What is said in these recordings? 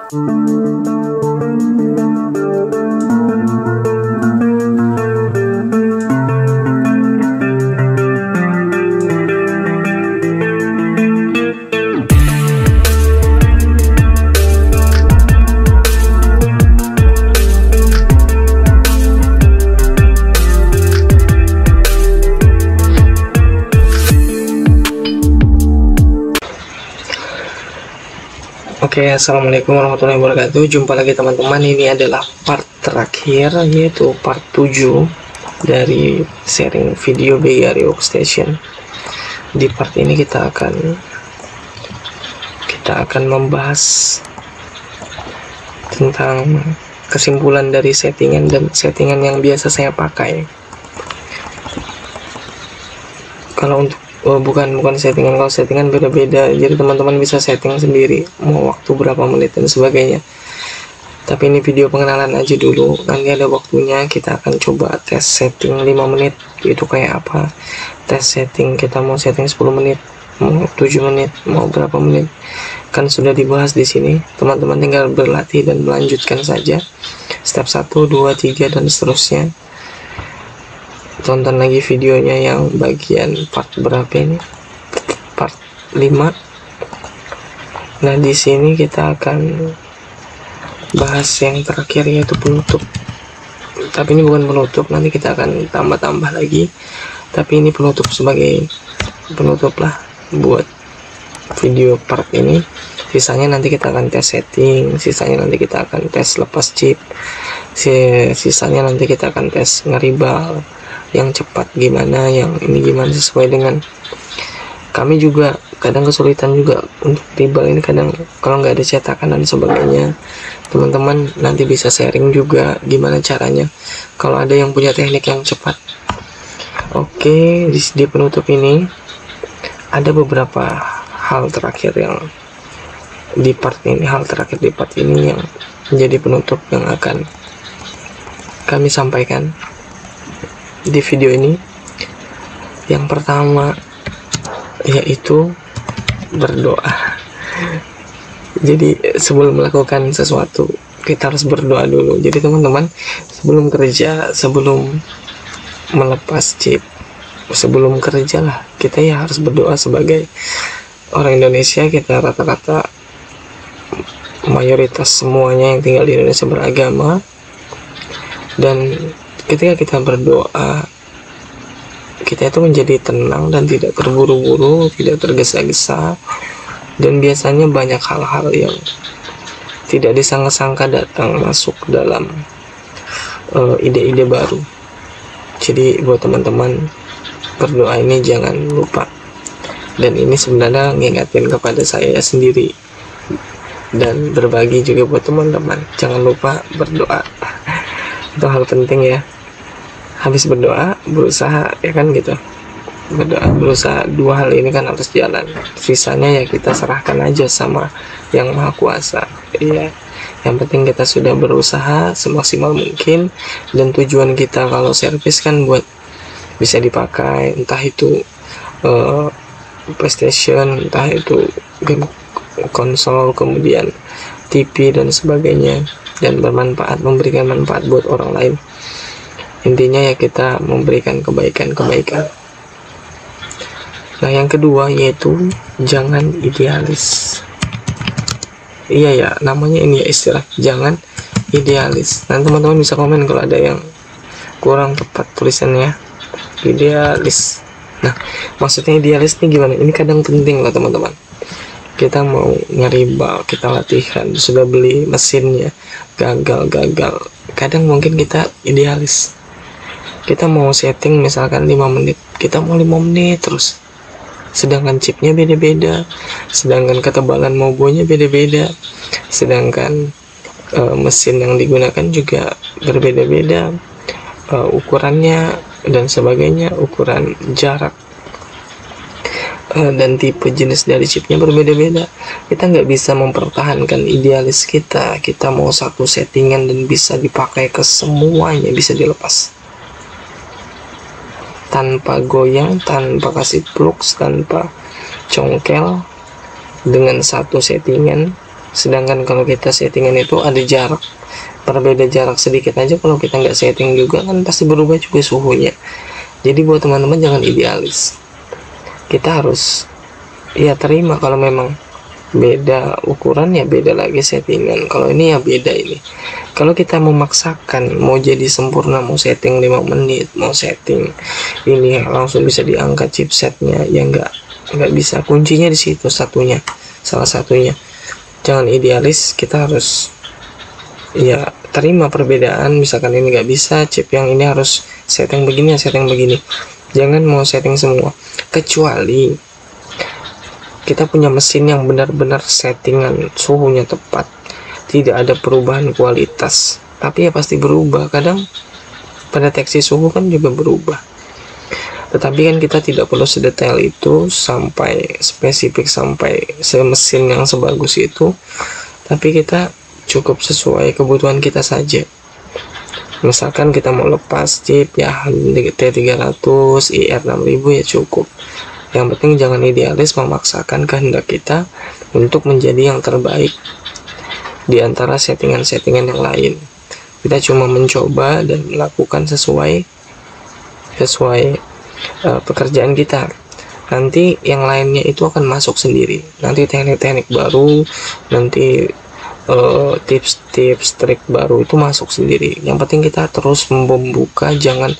Oke, assalamualaikum warahmatullahi wabarakatuh. Jumpa lagi teman-teman. Ini adalah part terakhir, yaitu part 7 dari sharing video BGRI Workstation. Di part ini kita akan membahas tentang kesimpulan dari settingan dan settingan yang biasa saya pakai. Kalau untuk bukan settingan, kalau settingan beda-beda, jadi teman-teman bisa setting sendiri mau waktu berapa menit dan sebagainya. Tapi ini video pengenalan aja dulu, nanti ada waktunya kita akan coba tes setting 5 menit itu kayak apa, tes setting kita mau setting 10 menit, mau 7 menit, mau berapa menit, kan sudah dibahas di sini. Teman-teman tinggal berlatih dan melanjutkan saja step 1, 2, 3 dan seterusnya. Tonton lagi videonya yang bagian part berapa ini, part 5. Nah, di sini kita akan bahas yang terakhir, yaitu penutup. Tapi ini bukan penutup, nanti kita akan tambah-tambah lagi. Tapi ini penutup, sebagai penutup lah buat video part ini. Sisanya nanti kita akan tes setting, sisanya nanti kita akan tes lepas chip, sisanya nanti kita akan tes ngeribal yang cepat gimana, yang ini gimana, sesuai dengan kami juga kadang kesulitan juga untuk ribal ini, kadang kalau nggak ada cetakan dan sebagainya. Teman-teman nanti bisa sharing juga gimana caranya kalau ada yang punya teknik yang cepat. Oke, di penutup ini ada beberapa hal terakhir yang di part ini, yang menjadi penutup yang akan kami sampaikan di video ini. Yang pertama yaitu berdoa. Jadi sebelum melakukan sesuatu kita harus berdoa dulu. Jadi teman-teman, sebelum kerja, sebelum melepas chip, sebelum kerja lah, kita ya harus berdoa. Sebagai orang Indonesia, kita rata-rata mayoritas semuanya yang tinggal di Indonesia beragama, dan ketika kita berdoa, kita itu menjadi tenang dan tidak terburu-buru, tidak tergesa-gesa, dan biasanya banyak hal-hal yang tidak disangka-sangka datang masuk dalam ide-ide baru. Jadi buat teman-teman, berdoa ini jangan lupa. Dan ini sebenarnya ngingetin kepada saya sendiri dan berbagi juga buat teman-teman. Jangan lupa berdoa. Itu hal penting ya. Habis berdoa, berusaha, ya kan gitu. Berdoa, berusaha, dua hal ini kan harus jalan. Sisanya ya kita serahkan aja sama yang Maha Kuasa. Iya. Yang penting kita sudah berusaha semaksimal mungkin, dan tujuan kita kalau servis kan buat bisa dipakai, entah itu PlayStation, entah itu game konsol, kemudian TV dan sebagainya, dan bermanfaat, memberikan manfaat buat orang lain. Intinya ya kita memberikan kebaikan-kebaikan. Nah, yang kedua yaitu jangan idealis. Iya ya, namanya ini ya, istilah jangan idealis. Nanti teman-teman bisa komen kalau ada yang kurang tepat tulisannya, idealis. Nah, maksudnya idealis nih gimana? Ini kadang penting lah teman-teman. Kita mau ngeribal, kita latihan, sudah beli mesinnya, gagal. Kadang mungkin kita idealis. Kita mau setting misalkan 5 menit, kita mau 5 menit terus. Sedangkan chipnya beda-beda, sedangkan ketebalan mobonya beda-beda, sedangkan mesin yang digunakan juga berbeda-beda, ukurannya dan sebagainya, ukuran jarak dan tipe jenis dari chipnya berbeda-beda. Kita nggak bisa mempertahankan idealis kita. Kita mau satu settingan dan bisa dipakai ke semuanya, bisa dilepas tanpa goyang, tanpa kasih plugs, tanpa congkel, dengan satu settingan Sedangkan kalau kita settingan itu ada jarak, berbeda jarak sedikit aja, kalau kita nggak setting juga kan pasti berubah juga suhunya. Jadi buat teman-teman jangan idealis, kita harus ya terima kalau memang beda ukuran ya beda lagi settingan. Kalau ini ya beda ini. Kalau kita memaksakan mau jadi sempurna, mau setting 5 menit, mau setting ini langsung bisa diangkat chipsetnya, ya nggak bisa. Kuncinya di situ satunya, salah satunya. Jangan idealis, kita harus ya terima perbedaan. Misalkan ini nggak bisa, chip yang ini harus setting begini, setting begini. Jangan mau setting semua, kecuali kita punya mesin yang benar-benar settingan suhunya tepat, tidak ada perubahan kualitas. Tapi ya pasti berubah, kadang pendeteksi suhu kan juga berubah. Tetapi kan kita tidak perlu sedetail itu, sampai spesifik, sampai semesin yang sebagus itu. Tapi kita cukup sesuai kebutuhan kita saja. Misalkan kita mau lepas chip ya T300, IR6000 ya cukup. Yang penting jangan idealis memaksakan kehendak kita untuk menjadi yang terbaik di antara settingan-settingan yang lain. Kita cuma mencoba dan melakukan sesuai pekerjaan kita. Nanti yang lainnya itu akan masuk sendiri. Nanti teknik-teknik baru, nanti tips-tips trik baru itu masuk sendiri. Yang penting kita terus membuka, jangan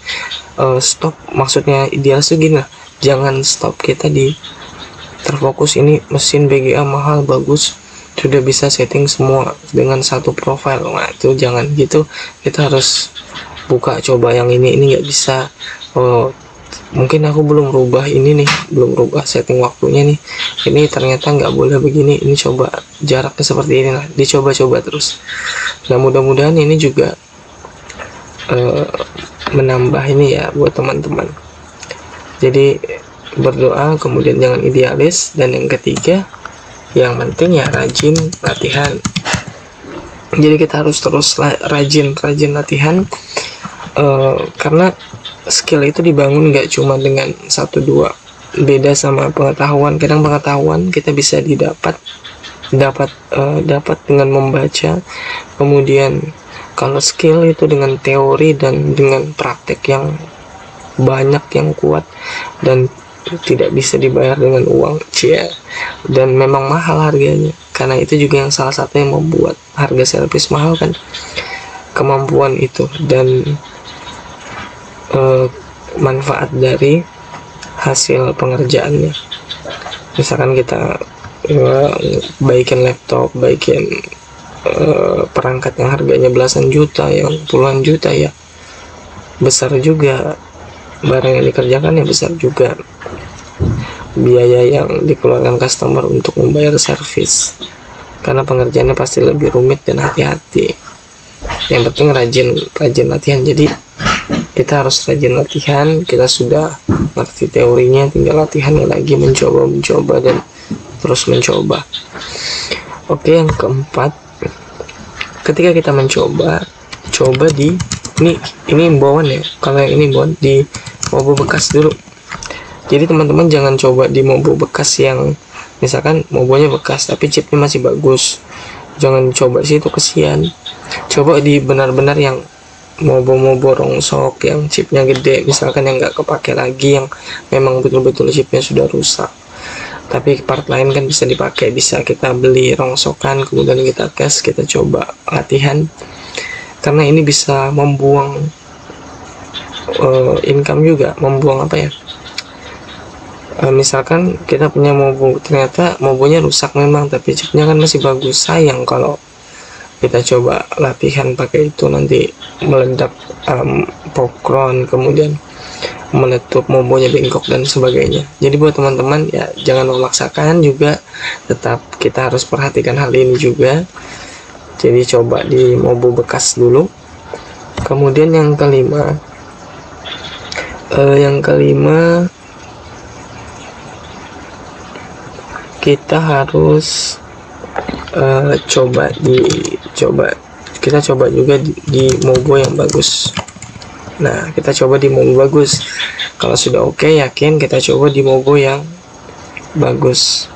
stop. Maksudnya ideal segini lah, jangan stop kita di terfokus ini mesin BGA mahal bagus, sudah bisa setting semua dengan satu profile. Nah itu jangan gitu, kita harus buka, coba yang ini nggak bisa. Mungkin aku belum rubah ini nih, belum rubah setting waktunya nih, ini ternyata nggak boleh begini, ini coba jaraknya seperti ini lah, dicoba-coba terus. Nah mudah-mudahan ini juga menambah ini ya buat teman-teman. Jadi berdoa, kemudian jangan idealis, dan yang ketiga yang penting ya rajin latihan. Jadi kita harus terus rajin latihan, karena skill itu dibangun nggak cuma dengan 1-2, beda sama pengetahuan. Kadang pengetahuan kita bisa dapat dengan membaca, kemudian kalau skill itu dengan teori dan dengan praktek yang banyak, yang kuat, dan tidak bisa dibayar dengan uang, dan memang mahal harganya. Karena itu juga yang salah satu yang membuat harga servis mahal kan, kemampuan itu dan manfaat dari hasil pengerjaannya. Misalkan kita baikin laptop, baikin perangkat yang harganya belasan juta, yang puluhan juta, ya besar juga barang yang dikerjakan, ya besar juga biaya yang dikeluarkan customer untuk membayar servis, karena pengerjaannya pasti lebih rumit dan hati-hati. Yang penting rajin latihan. Jadi kita harus rajin latihan, kita sudah ngerti teorinya, tinggal latihannya lagi, mencoba dan terus mencoba. Oke, yang keempat, ketika kita coba di ini imbauan ya, kalau yang ini imbauan di mobo bekas dulu. Jadi teman-teman jangan coba di mobo bekas yang misalkan mobonya bekas tapi chipnya masih bagus, jangan coba situ, kesian. Coba di benar-benar yang mobo rongsok, yang chipnya gede, misalkan yang nggak kepake lagi, yang memang betul-betul chipnya sudah rusak tapi part lain kan bisa dipakai, bisa kita beli rongsokan kemudian kita gas, kita coba latihan, karena ini bisa membuang income juga, membuang apa ya, misalkan kita punya mobo, ternyata mobonya rusak memang tapi chipnya kan masih bagus, sayang kalau kita coba latihan pakai itu, nanti meledak popcorn, kemudian meletup, mobonya bengkok dan sebagainya. Jadi buat teman-teman ya jangan memaksakan juga, tetap kita harus perhatikan hal ini juga. Jadi coba di mobo bekas dulu. Kemudian yang kelima, kita harus kita coba juga di mobo yang bagus. Nah kita coba di mobo bagus, kalau sudah oke, yakin, kita coba di mobo yang bagus.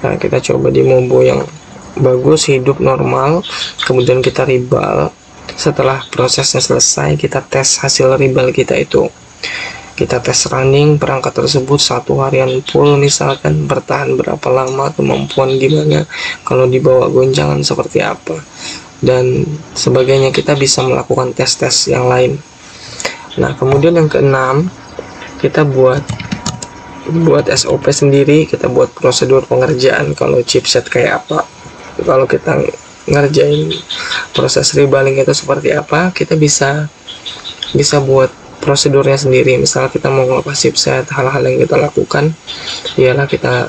Nah kita coba di mobo yang bagus, hidup normal, kemudian kita ribal. Setelah prosesnya selesai, kita tes hasil ribal kita itu. Kita tes running perangkat tersebut 1 harian full, misalkan bertahan berapa lama, kemampuan gimana, kalau dibawa goncangan seperti apa, dan sebagainya. Kita bisa melakukan tes-tes yang lain. Nah, kemudian yang keenam, kita buat SOP sendiri, kita buat prosedur pengerjaan. Kalau chipset kayak apa, kalau kita ngerjain proses rebaling itu seperti apa, kita bisa buat prosedurnya sendiri. Misal kita mau ngelepas chipset, hal-hal yang kita lakukan ialah kita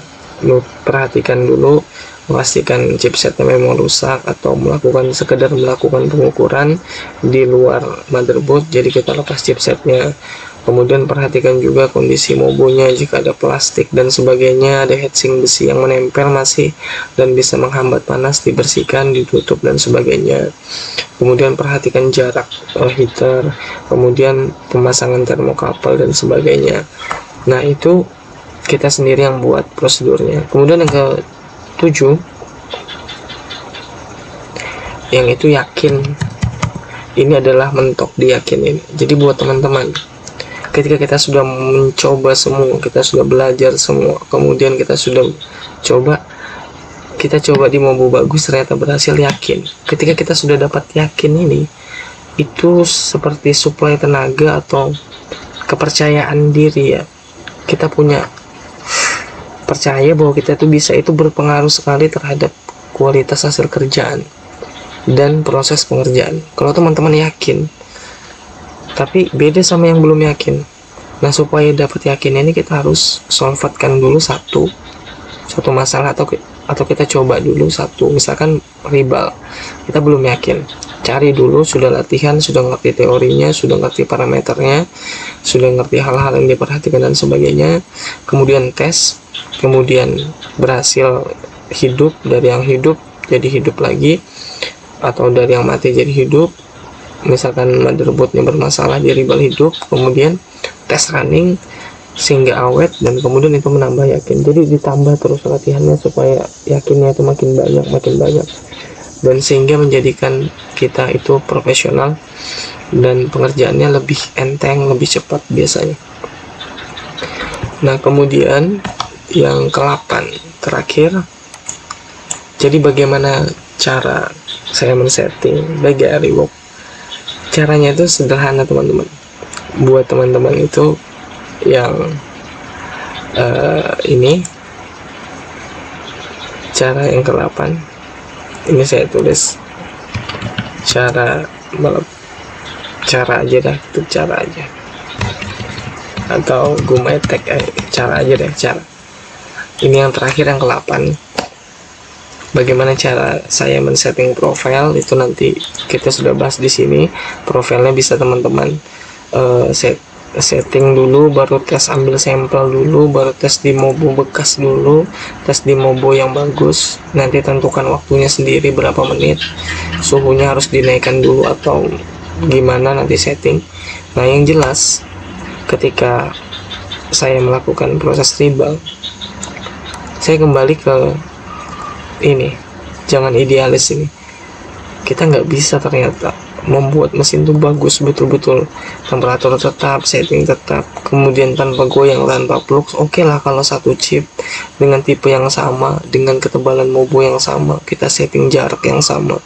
perhatikan dulu, memastikan chipsetnya memang rusak, atau sekedar melakukan pengukuran di luar motherboard, jadi kita lepas chipsetnya. Kemudian perhatikan juga kondisi mobonya, jika ada plastik dan sebagainya, ada heatsink besi yang menempel masih dan bisa menghambat panas, dibersihkan, ditutup dan sebagainya. Kemudian perhatikan jarak heater, kemudian pemasangan termokabel dan sebagainya. Nah, itu kita sendiri yang buat prosedurnya. Kemudian yang ke-7, yang itu yakin. Ini adalah mentok diyakinin. Jadi buat teman-teman, ketika kita sudah mencoba semua, kita sudah belajar semua, kemudian kita coba di mobo bagus, ternyata berhasil, yakin. Ketika kita sudah dapat yakin ini, itu seperti suplai tenaga atau kepercayaan diri ya. Kita punya percaya bahwa kita itu bisa, itu berpengaruh sekali terhadap kualitas hasil kerjaan dan proses pengerjaan. Kalau teman-teman yakin, tapi beda sama yang belum yakin. Nah, supaya dapat yakin ini, kita harus solvekan dulu satu masalah, atau kita coba dulu satu. Misalkan ribal, kita belum yakin, cari dulu, sudah latihan, sudah ngerti teorinya, sudah ngerti parameternya, sudah ngerti hal-hal yang diperhatikan dan sebagainya. Kemudian tes, kemudian berhasil hidup, dari yang hidup jadi hidup lagi, atau dari yang mati jadi hidup. Misalkan motherboardnya bermasalah, di ribal hidup, kemudian tes running sehingga awet, dan kemudian itu menambah yakin. Jadi ditambah terus latihannya supaya yakinnya itu makin banyak, dan sehingga menjadikan kita itu profesional dan pengerjaannya lebih enteng, lebih cepat biasanya. Nah, kemudian yang ke-8 terakhir, jadi bagaimana cara saya men-setting bagi rework. Caranya itu sederhana teman-teman. Buat teman-teman itu yang ini, cara yang ke-8 ini saya tulis cara aja dah, itu cara aja, atau gumetek cara aja deh, cara ini yang terakhir, yang ke-8. Bagaimana cara saya men-setting profile, itu nanti kita sudah bahas di sini. Profilnya bisa teman-teman setting dulu, baru tes, ambil sampel dulu, baru tes di mobo bekas dulu, tes di mobo yang bagus. Nanti tentukan waktunya sendiri berapa menit, suhunya harus dinaikkan dulu atau gimana, nanti setting. Nah, yang jelas ketika saya melakukan proses ribal, saya kembali ke ini, jangan idealis ini. Kita nggak bisa ternyata membuat mesin itu bagus betul-betul, temperatur tetap, setting tetap, kemudian tanpa goyang, tanpa flux. Oke lah kalau satu chip dengan tipe yang sama, dengan ketebalan mobo yang sama, kita setting jarak yang sama,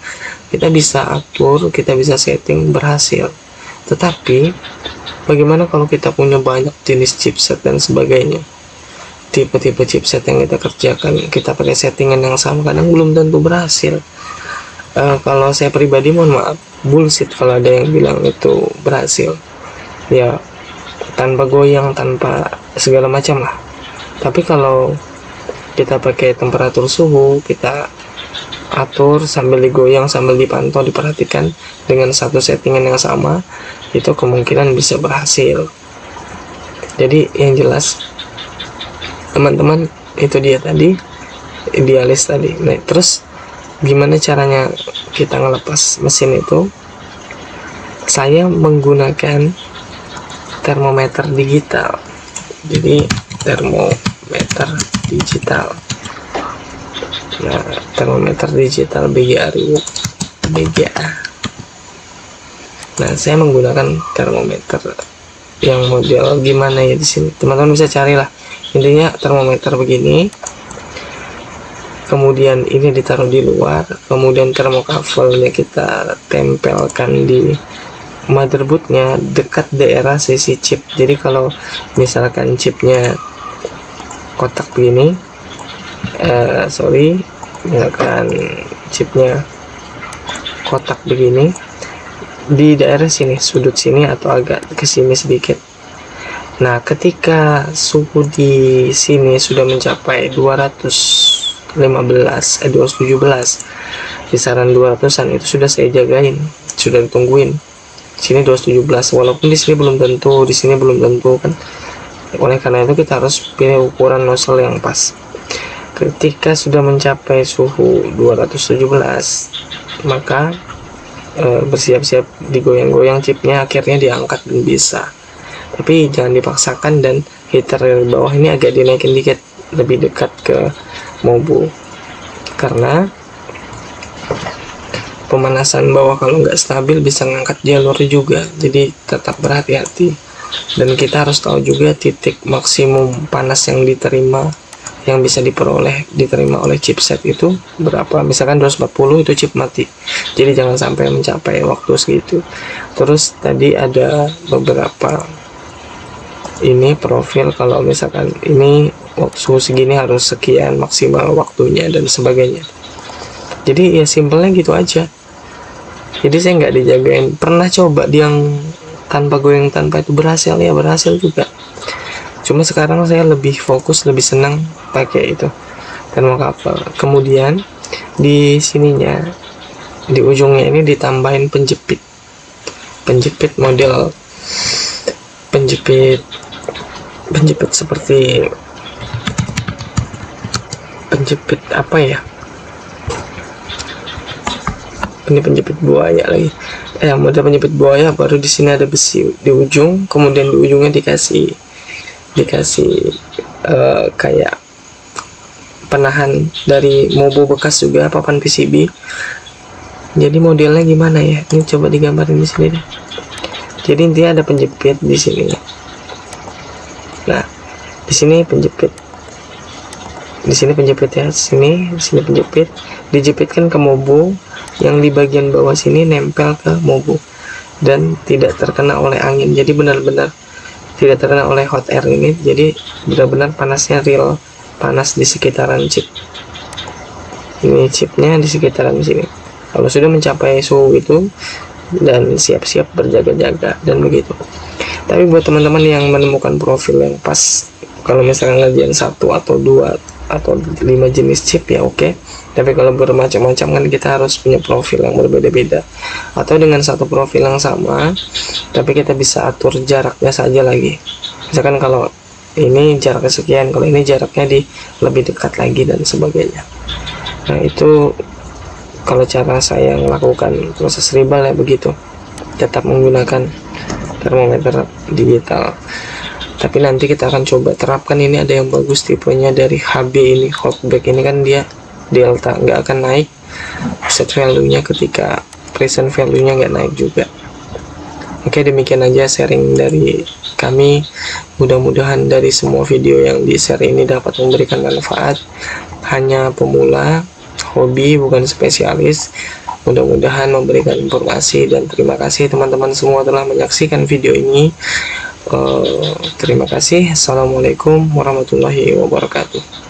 kita bisa atur, kita bisa setting, berhasil. Tetapi bagaimana kalau kita punya banyak jenis chipset dan sebagainya, tipe-tipe chipset yang kita kerjakan, kita pakai settingan yang sama, kadang belum tentu berhasil. Kalau saya pribadi, mohon maaf, bullshit kalau ada yang bilang itu berhasil ya, tanpa goyang, tanpa segala macam lah. Tapi kalau kita pakai temperatur suhu, kita atur sambil digoyang, sambil dipantau, diperhatikan dengan satu settingan yang sama, itu kemungkinan bisa berhasil. Jadi yang jelas teman-teman, itu dia tadi, idealis tadi. Nah, terus gimana caranya kita ngelepas mesin itu? Saya menggunakan termometer digital. Jadi termometer digital Nah, termometer digital BGA Rework BGA. Nah, saya menggunakan termometer yang model gimana ya di sini. Teman-teman bisa carilah. Intinya termometer begini. Kemudian ini ditaruh di luar, kemudian termokabelnya kita tempelkan di motherboardnya dekat daerah sisi chip. Jadi kalau misalkan chipnya kotak begini, misalkan chipnya kotak begini, di daerah sini, sudut sini atau agak ke sini sedikit. Nah, ketika suhu di sini sudah mencapai 217, kisaran 200-an, itu sudah saya jagain, sudah ditungguin. Sini 217, walaupun di sini belum tentu, di sini belum tentu kan. Oleh karena itu kita harus pilih ukuran nozzle yang pas. Ketika sudah mencapai suhu 217, maka bersiap-siap digoyang-goyang chipnya, akhirnya diangkat dan bisa. Tapi jangan dipaksakan, dan heater dari bawah ini agak dinaikin dikit, lebih dekat ke mobu, karena pemanasan bawah kalau nggak stabil bisa ngangkat jalur juga. Jadi tetap berhati-hati, dan kita harus tahu juga titik maksimum panas yang diterima, yang bisa diterima oleh chipset itu berapa. Misalkan 240 itu chip mati, jadi jangan sampai mencapai waktu segitu. Terus tadi ada beberapa ini profil, kalau misalkan ini suhu segini harus sekian maksimal waktunya dan sebagainya. Jadi ya simpelnya gitu aja. Jadi saya nggak dijagain. Pernah coba yang tanpa goyang tanpa itu, berhasil ya, berhasil juga. Cuma sekarang saya lebih fokus, lebih senang pakai itu termokabel. Kemudian di sininya, di ujungnya ini ditambahin penjepit model penjepit seperti penjepit apa ya, ini penjepit buaya lagi, model penjepit buaya. Baru di sini ada besi di ujung, kemudian di ujungnya dikasih kayak penahan dari mobo bekas juga, papan PCB. Jadi modelnya gimana ya, ini coba digambarin di sini deh. Jadi intinya ada penjepit di sini. Nah, di sini penjepit, di sini penjepit ya, di sini penjepit, dijepitkan ke mobo yang di bagian bawah sini, nempel ke mobo dan tidak terkena oleh angin. Jadi benar-benar tidak terkena oleh hot air ini, jadi benar-benar panasnya real, panas di sekitaran chip. Ini chipnya di sekitaran sini. Kalau sudah mencapai suhu itu, dan siap-siap berjaga-jaga dan begitu. Tapi buat teman-teman yang menemukan profil yang pas, kalau misalnya ngerjain 1 atau 2 atau 5 jenis chip ya oke. Tapi kalau bermacam-macam kan kita harus punya profil yang berbeda-beda, atau dengan satu profil yang sama tapi kita bisa atur jaraknya saja lagi. Misalkan kalau ini jaraknya sekian, kalau ini jaraknya lebih dekat lagi dan sebagainya. Nah, itu kalau cara saya melakukan proses ribal ya begitu, tetap menggunakan termometer digital. Tapi nanti kita akan coba terapkan, ini ada yang bagus tipenya dari HB ini, Hotback ini kan dia delta, nggak akan naik set value nya ketika present value nya nggak naik juga. Oke, demikian aja sharing dari kami. Mudah-mudahan dari semua video yang di share ini dapat memberikan manfaat. Hanya pemula, hobi, bukan spesialis. Mudah-mudahan memberikan informasi, dan terima kasih teman-teman semua telah menyaksikan video ini. Terima kasih. Assalamualaikum warahmatullahi wabarakatuh.